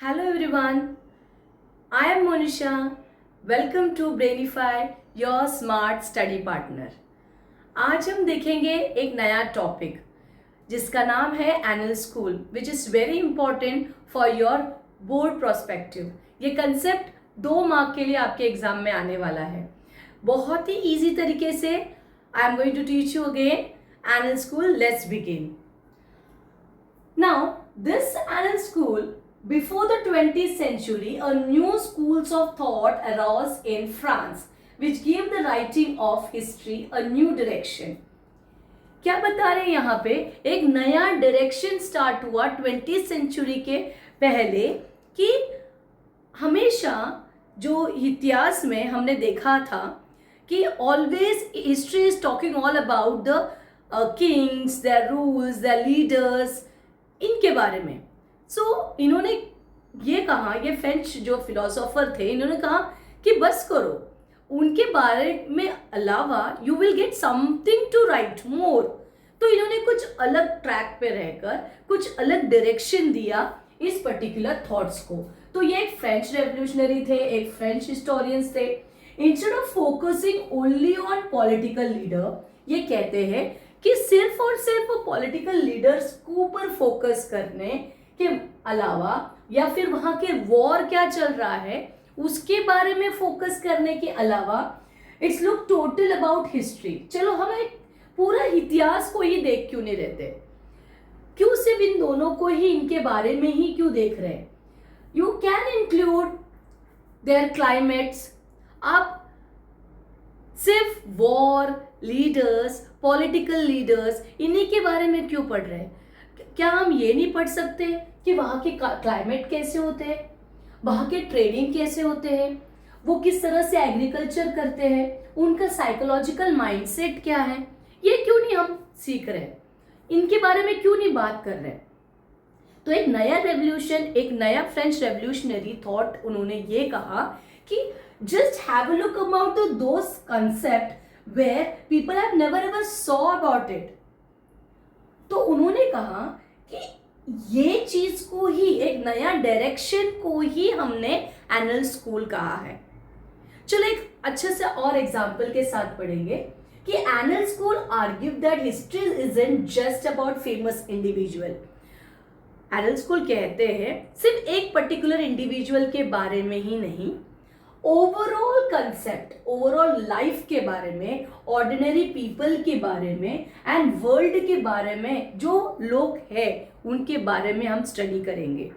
Hello everyone, I am Monisha. Welcome to Brainify, your smart study partner. आज हम देखेंगे एक नया टॉपिक जिसका नाम है annual school which is very important for your board prospective. ये कंसेप्ट 2 मार्क के लिए आपके एग्जाम में आने वाला है. बहुत ही इजी तरीके से I am going to teach you again annual school. Let's begin. Now, this annual school, before the 20th century, a new schools of thought arose in France, which gave the writing of history a new direction. क्या बता रहे हैं यहाँ पे? एक नया direction start हुआ 20th century के पहले कि हमेशा जो इतिहास में हमने देखा था कि always history is talking all about the Kings, their rules, there leaders, इनके बारे में. सो इन्होंने ये कहा, ये फ्रेंच जो फिलोसोफर थे, इन्होंने कहा कि बस करो, उनके बारे में अलावा you will get something to write more. तो इन्होंने कुछ अलग ट्रैक पे रहकर कुछ अलग डायरेक्शन दिया इस पर्टिकुलर थॉट्स को. तो ये एक फ्रेंच रेवोल्यूशनरी थे, एक फ्रेंच हिस्टोरियंस थे. Instead of focusing only on political leader, ये कहते हैं कि सिर्फ और सिर्फ पॉलिटिकल लीडर्स के ऊपर फोकस करने के अलावा या फिर वहां के वॉर क्या चल रहा है उसके बारे में फोकस करने के अलावा it's look total about history. चलो हम एक पूरा इतिहास को ही देख क्यों नहीं रहते? क्यों सिर्फ इन दोनों को ही, इनके बारे में ही क्यों देख रहे हैं? You can include their climates. आप सिर्फ वॉर, लीडर्स, पॉलिटिकल लीडर्स, इन्हीं के बारे में क्यों पढ़ रहे हैं? क्या हम ये नहीं पढ़ सकते कि वहाँ के क्लाइमेट कैसे होते हैं, वहाँ के ट्रेडिंग कैसे होते हैं, वो किस तरह से एग्रीकल्चर करते हैं, उनका साइकोलॉजिकल माइंडसेट क्या है? ये क्यों नहीं हम सीख रहे? इनके बारे में क्यों नहीं बात कर रहे? तो एक नया रेवोल्यूशन, एक नया फ्रेंच रेवोल्यूशनरी थॉट, उन्होंने ये कहा कि just have a look about those concept where people have never ever saw about it. तो उन्होंने कहा कि ये चीज को ही, एक नया डायरेक्शन को ही हमने एनुअल स्कूल कहा है. चलो एक अच्छे से और एग्जाम्पल के साथ पढ़ेंगे कि annual school argue that history isn't just about famous individual. Annual school कहते हैं सिर्फ एक पर्टिकुलर इंडिविजुअल के बारे में ही नहीं, ओवरऑल कंसेप्ट, ओवरऑल लाइफ के बारे में, ऑर्डिनरी पीपल के बारे में एंड वर्ल्ड के बारे में, जो लोग हैं उनके बारे में हम स्टडी करेंगे.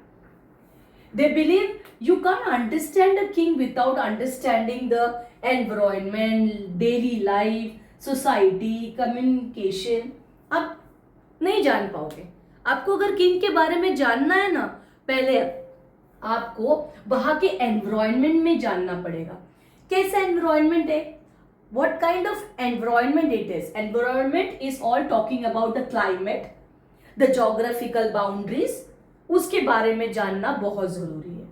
They believe you can understand a king without understanding the environment, daily life, society, communication. आप नहीं जान पाओगे. आपको अगर किंग के बारे में जानना है ना, पहले आपको वहां के एनवायरनमेंट में जानना पड़ेगा. कैसा एनवायरनमेंट है, what kind of environment it is. Environment is all talking about the climate, the geographical boundaries, उसके बारे में जानना बहुत जरूरी है.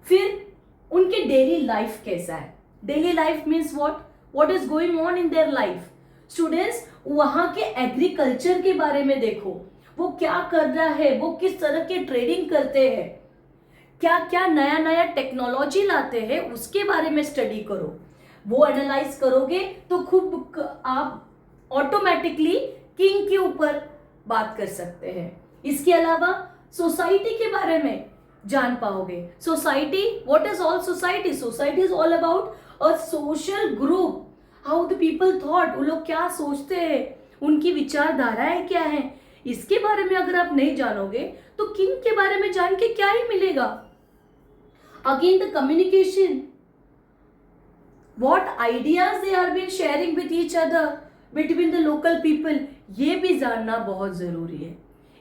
फिर उनके डेली लाइफ कैसा है. Daily life means what is going on in their life. Students, वहां के एग्रीकल्चर के बारे में देखो, वो क्या कर रहा है, वो किस तरह के ट्रेडिंग करते हैं, क्या क्या नया नया टेक्नोलॉजी लाते हैं, उसके बारे में स्टडी करो. वो एनालाइज करोगे तो खूब आप ऑटोमेटिकली किंग के ऊपर बात कर सकते हैं. इसके अलावा सोसाइटी के बारे में जान पाओगे. Society, what is all society? Society is all about a social group, how the people thought, वो लोग क्या सोचते हैं, उनकी विचारधाराएं क्या है. इसके बारे में अगर आप नहीं जानोगे तो किंग के बारे में जान के क्या ही मिलेगा. Again, the communication, what ideas they are been sharing with each other between the local people, ये भी जानना बहुत जरूरी है.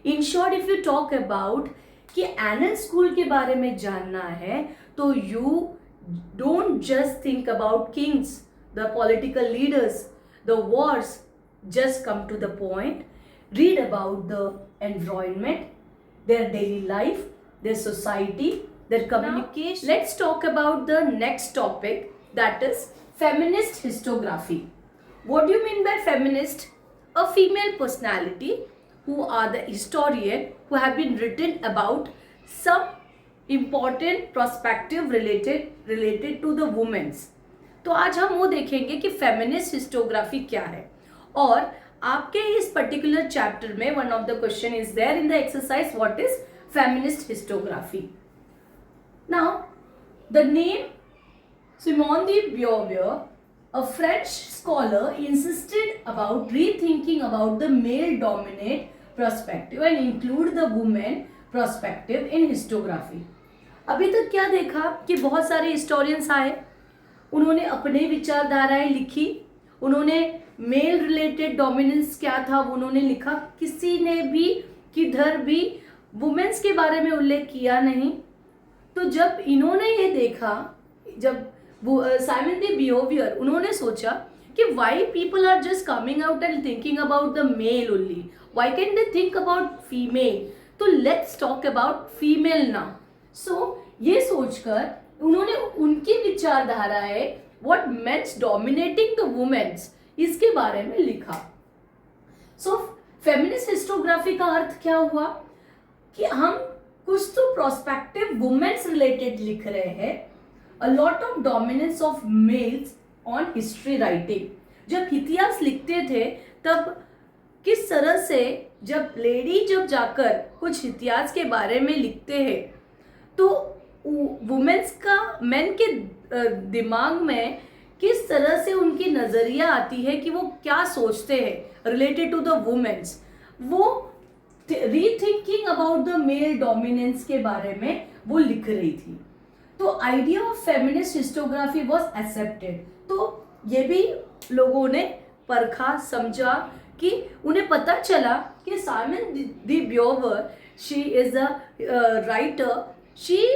In short, if you talk about कि एनुअल स्कूल के बारे में जानना है तो you don't just think about kings, the political leaders, the wars. Just come to the point. Read about the environment, their daily life, their society, their communication. Now, let's talk about the next topic, that is feminist historiography. What do you mean by feminist? A female personality who are the historian who have been written about some important prospective related to the womens. तो आज हम वो देखेंगे कि feminist historiography क्या है। और आपके इस पर्टिकुलर चैप्टर में one of the question is there in the exercise, what is feminist histography. Now the name Simone de Beauvoir, a French scholar, insisted about rethinking about the male-dominant perspective and include the woman perspective in historiography. अभी तक क्या देखा कि बहुत सारे historians आए, उन्होंने अपने विचारधाराएं लिखी, उन्होंने मेल रिलेटेड डोमिनेंस क्या था वो उन्होंने लिखा, किसी ने भी किधर भी वुमेन्स के बारे में उल्लेख किया नहीं। तो जब इन्होंने ये देखा, जब साइमन दी बियोवियर, उन्होंने सोचा कि why people are just coming out and thinking about the male only, why can they think about female, तो let's talk about female now. So ये सोचकर उन्होंने उनकी विचारधाराएं what men's dominating the women's इसके बारे में लिखा। सो फेमिनिस्ट हिस्टोग्राफी का अर्थ क्या हुआ कि हम कुछ तो प्रोस्पेक्टिव वुमेन्स रिलेटेड लिख रहे हैं, a lot of dominance of males on history writing। जब इतिहास लिखते थे तब किस तरह से जब लेडी जब जाकर कुछ इतिहास के बारे में लिखते हैं तो वुमेन्स का मेन के दिमाग में किस तरह से उनकी नज़रिया आती है कि वो क्या सोचते हैं रिलेटेड टू द वुमेन्स, वो rethinking about the male dominance के बारे में वो लिख रही थी। तो idea of feminist historiography was accepted. तो ये भी लोगों ने परखा, समझा कि उन्हें पता चला कि Simone de Beauvoir, she is a writer, she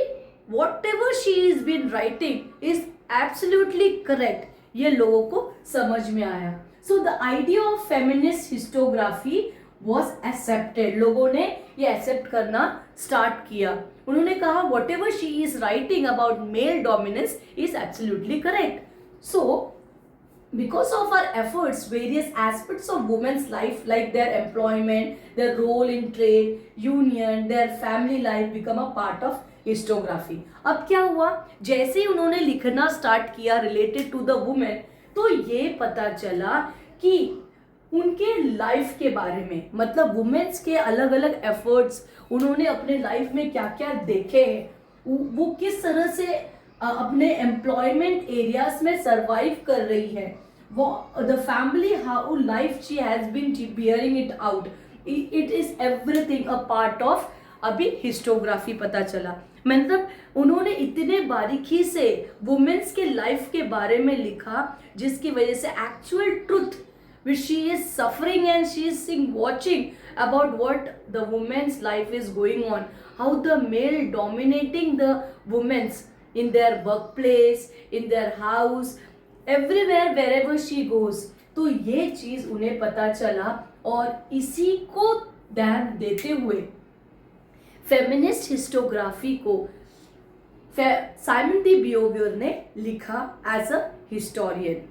whatever she is been writing is absolutely correct, ये लोगों को समझ में आया। So the idea of feminist historiography was accepted, लोगों ने ये एक्सेप्ट करना स्टार्ट किया। उन्होंने कहा whatever she is writing about male dominance is absolutely correct. So because of our efforts, various aspects of women's life like their employment, their role in trade, union, their family life become a part of historiography. अब क्या हुआ, जैसे ही उन्होंने लिखना start किया related to the women, तो ये पता चला कि उनके लाइफ के बारे में, मतलब वुमेन्स के अलग अलग एफर्ट्स, उन्होंने अपने लाइफ में क्या क्या देखे हैं, वो किस तरह से अपने एम्प्लॉयमेंट एरियाज में सरवाइव कर रही है, वो the family how life she has been bearing it out, it is everything a part of अभी हिस्टोग्राफी पता चला। मतलब उन्होंने इतने बारीकी से वुमेन्स के लाइफ के बारे में लिखा जिसकी वजह से actual truth which she is suffering and she is watching about what the women's life is going on, how the male dominating the women's in their workplace, in their house, everywhere wherever she goes। तो ये चीज उन्हें पता चला और इसी को ध्यान देते हुए फेमिनिस्ट हिस्टोग्राफी को साइमन दी बियोवियर ने लिखा एज अ हिस्टोरियन।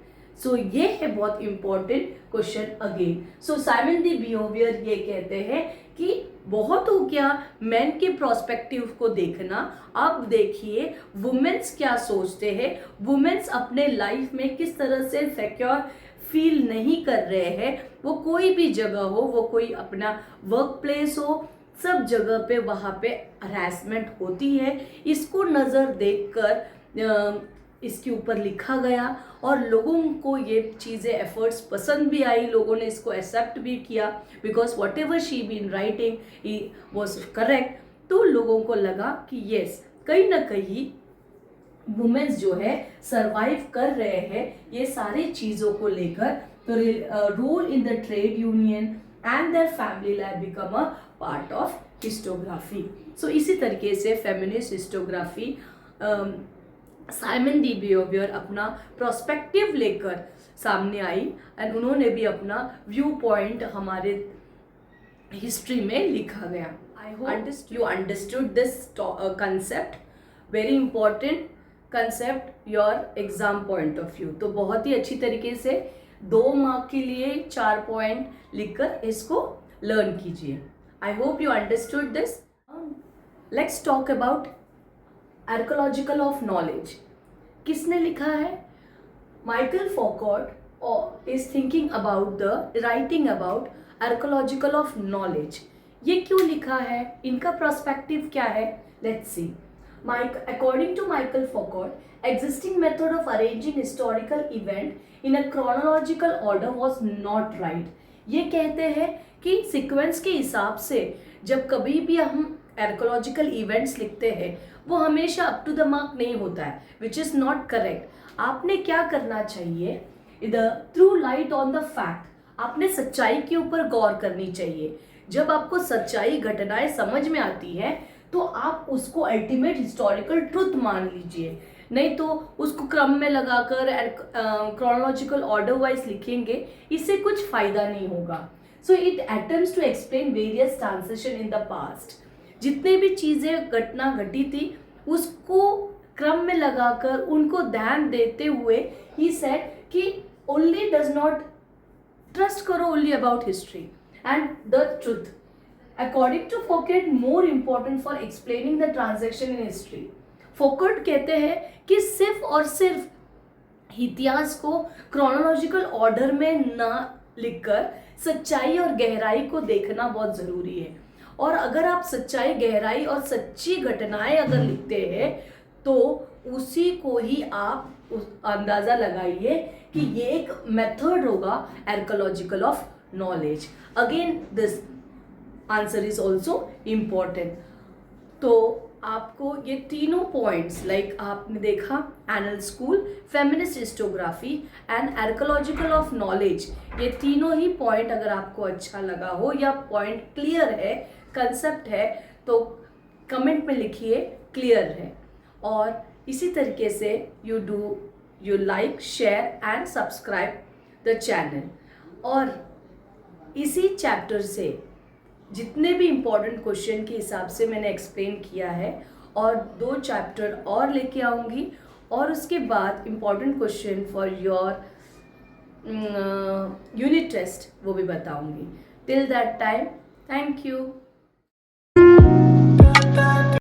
सो ये है बहुत इंपॉर्टेंट क्वेश्चन अगेन। सो साइमन दी बियोवियर ये कहते हैं कि बहुत हो गया मेन के प्रोस्पेक्टिव को देखना, अब देखिए वुमेन्स क्या सोचते हैं, वुमेन्स अपने लाइफ में किस तरह से सिक्योर फील नहीं कर रहे हैं, वो कोई भी जगह हो, वो कोई अपना वर्क प्लेस हो, सब जगह पे वहाँ पे हरासमेंट होती है। इसको नज़र देखकर इसके ऊपर लिखा गया और लोगों को ये चीज़ें एफर्ट्स पसंद भी आई, लोगों ने इसको एक्सेप्ट भी किया because whatever she been writing was correct. तो लोगों को लगा कि येस, कहीं ना कहीं वुमेन्स जो है सरवाइव कर रहे हैं ये सारी चीज़ों को लेकर। तो role in the trade union and their family life become a part of historiography। So इसी तरीके से feminist historiography साइमन दी बियोवियर अपना प्रोस्पेक्टिव लेकर सामने आई एंड उन्होंने भी अपना व्यू पॉइंट हमारे हिस्ट्री में लिखा गया। आई hope you understood this concept, very important concept your exam point of view. तो बहुत ही अच्छी तरीके से 2 मार्क के लिए 4 पॉइंट लिखकर इसको लर्न कीजिए। I hope you understood this. Let's talk about archaeological of knowledge. किसने लिखा है? Michael Foucault is thinking about the writing about archaeological of knowledge. ये क्यों लिखा है, इनका पर्सपेक्टिव क्या है, let's see. According to Michael Foucault, existing method of arranging historical event in a chronological order was not right. ये कहते हैं कि सीक्वेंस के हिसाब से जब कभी भी हम आर्कोलॉजिकल इवेंट्स लिखते हैं वो हमेशा अप टू द मार्क नहीं होता है, विच इज़ नॉट करेक्ट। आपने क्या करना चाहिए, इधर through light on the fact, आपने सच्चाई के ऊपर गौर करनी चाहिए। जब आपको सच्चाई घटनाएं समझ में आती है तो आप उसको अल्टीमेट हिस्टोरिकल ट्रुथ मान लीजिए, नहीं तो उसको क्रम में लगाकर क्रोनोलॉजिकल ऑर्डर वाइज लिखेंगे, इससे कुछ फायदा नहीं होगा। So it attempts to explain various transition in the past. जितने भी चीज़ें घटना घटी थी उसको क्रम में लगाकर उनको ध्यान देते हुए ही सेड कि ओनली डज नॉट ट्रस्ट करो only about history and the truth. According to Foucault, more important for explaining the transaction in history. Foucault कहते हैं कि सिर्फ और सिर्फ इतिहास को क्रोनोलॉजिकल ऑर्डर में ना लिखकर सच्चाई और गहराई को देखना बहुत ज़रूरी है। और अगर आप सच्चाई, गहराई और सच्ची घटनाएं अगर लिखते हैं तो उसी को ही आप अंदाज़ा लगाइए कि ये एक मेथड होगा archaeological of knowledge. Again this answer is also important. तो आपको ये तीनों पॉइंट्स, लाइक आपने देखा anal school, feminist historiography and archaeological of knowledge, ये तीनों ही पॉइंट अगर आपको अच्छा लगा हो या पॉइंट क्लियर है, कंसेप्ट है, तो कमेंट में लिखिए क्लियर है। और इसी तरीके से you like, share and subscribe the channel. और इसी चैप्टर से जितने भी इम्पोर्टेंट क्वेश्चन के हिसाब से मैंने एक्सप्लेन किया है, और 2 चैप्टर और लेके आऊँगी, और उसके बाद important question for your unit test वो भी बताऊँगी। Till that time, thank you.